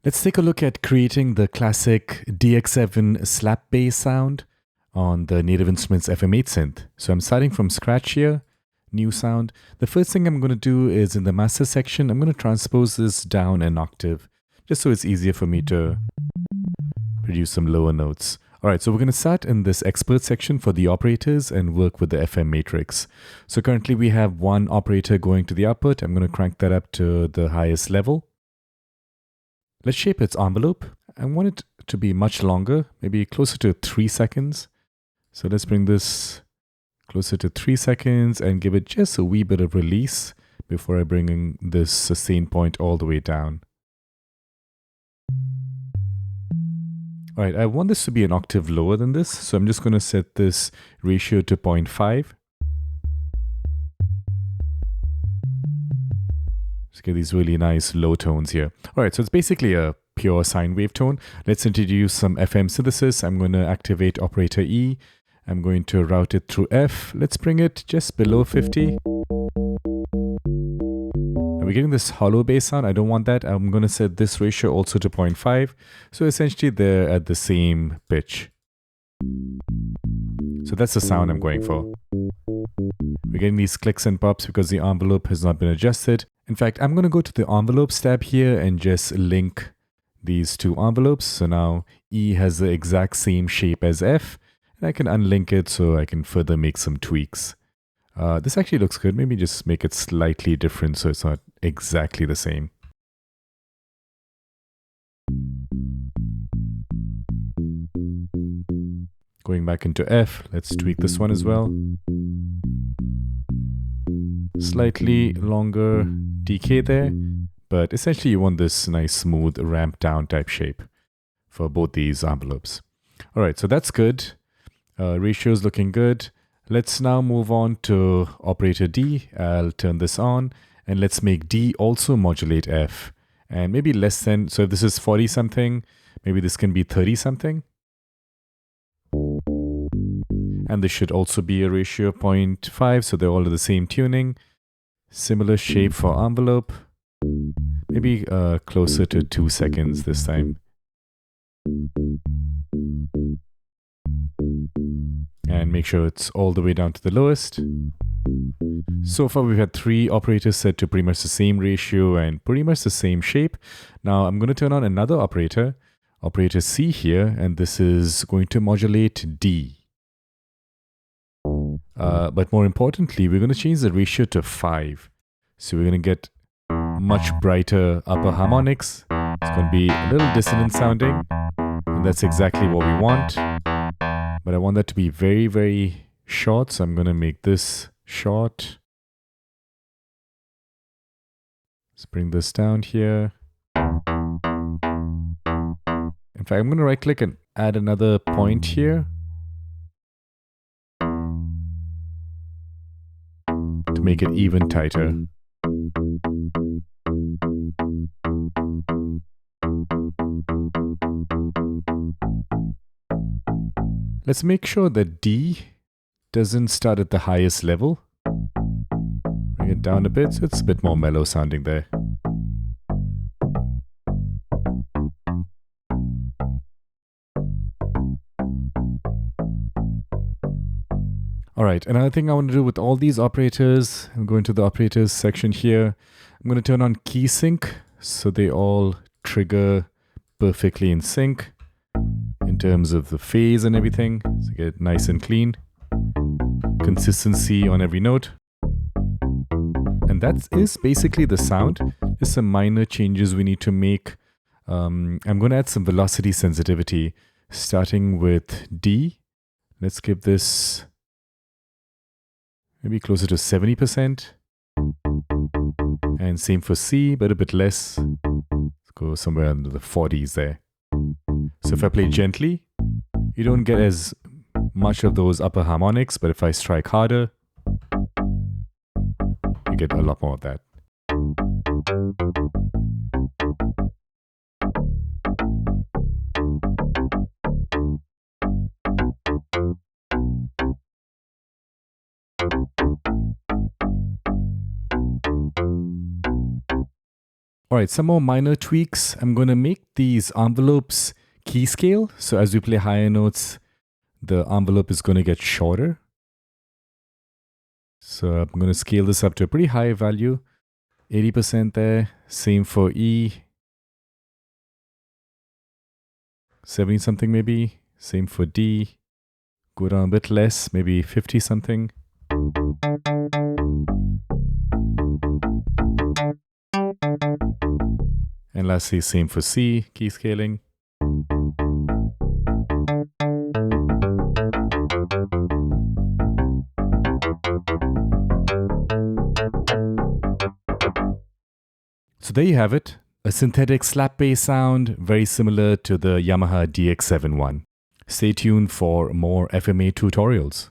Let's take a look at creating the classic DX7 slap bass sound on the Native Instruments FM8 synth. So I'm starting from scratch here, new sound. The first thing I'm going to do is in the master section, I'm going to transpose this down an octave, just so it's easier for me to produce some lower notes. All right, so we're going to start in this expert section for the operators and work with the FM matrix. So currently we have one operator going to the output. I'm going to crank that up to the highest level. Let's shape its envelope. I want it to be much longer, maybe closer to 3 seconds. So let's bring this closer to 3 seconds and give it just a wee bit of release before I bring in this sustain point all the way down. All right, I want this to be an octave lower than this, so I'm just going to set this ratio to 0.5. Let's get these really nice low tones here. All right, so it's basically a pure sine wave tone. Let's introduce some FM synthesis. I'm going to activate operator E. I'm going to route it through F. Let's bring it just below 50. Are we getting this hollow bass sound? I don't want that. I'm going to set this ratio also to 0.5. So essentially they're at the same pitch. So that's the sound I'm going for. We're getting these clicks and pops because the envelope has not been adjusted. In fact, I'm going to go to the envelopes tab here and just link these two envelopes. So now E has the exact same shape as F, and I can unlink it so I can further make some tweaks. This actually looks good. Maybe just make it slightly different so it's not exactly the same. Going back into F, let's tweak this one as well. Slightly longer decay there, but essentially you want this nice smooth ramp down type shape for both these envelopes. All right, so that's good. Ratio is looking good. Let's now move on to operator D. I'll turn this on and let's make D also modulate F and maybe less than, so if this is 40 something, maybe this can be 30 something. And this should also be a ratio of 0.5, so they're all the same tuning. Similar shape for envelope. Maybe closer to 2 seconds this time. And make sure it's all the way down to the lowest. So far we've had 3 operators set to pretty much the same ratio and pretty much the same shape. Now I'm going to turn on another operator, operator C here, and this is going to modulate D. But more importantly, we're going to change the ratio to 5. So we're going to get much brighter upper harmonics. It's going to be a little dissonant sounding. And that's exactly what we want. But I want that to be very, very short. So I'm going to make this short. Let's bring this down here. In fact, I'm going to right click and add another point here. To make it even tighter. Let's make sure that D doesn't start at the highest level. Bring it down a bit so it's a bit more mellow sounding there. All right, another thing I want to do with all these operators, I'm going to the operators section here. I'm going to turn on key sync so they all trigger perfectly in sync in terms of the phase and everything. So get it nice and clean. Consistency on every note. And that is basically the sound. Just some minor changes we need to make. I'm going to add some velocity sensitivity starting with D. Let's give this maybe closer to 70%. And same for C, but a bit less. Let's go somewhere under the 40s there. So if I play gently, you don't get as much of those upper harmonics, but if I strike harder, you get a lot more of that. All right, some more minor tweaks. I'm going to make these envelopes key scale. So as we play higher notes, the envelope is going to get shorter. So I'm going to scale this up to a pretty high value, 80% there. Same for E, 70 something maybe. Same for D. Go down a bit less, maybe 50 something. And lastly, same for C, key scaling. So there you have it, a synthetic slap bass sound very similar to the Yamaha DX7 one. Stay tuned for more FM8 tutorials.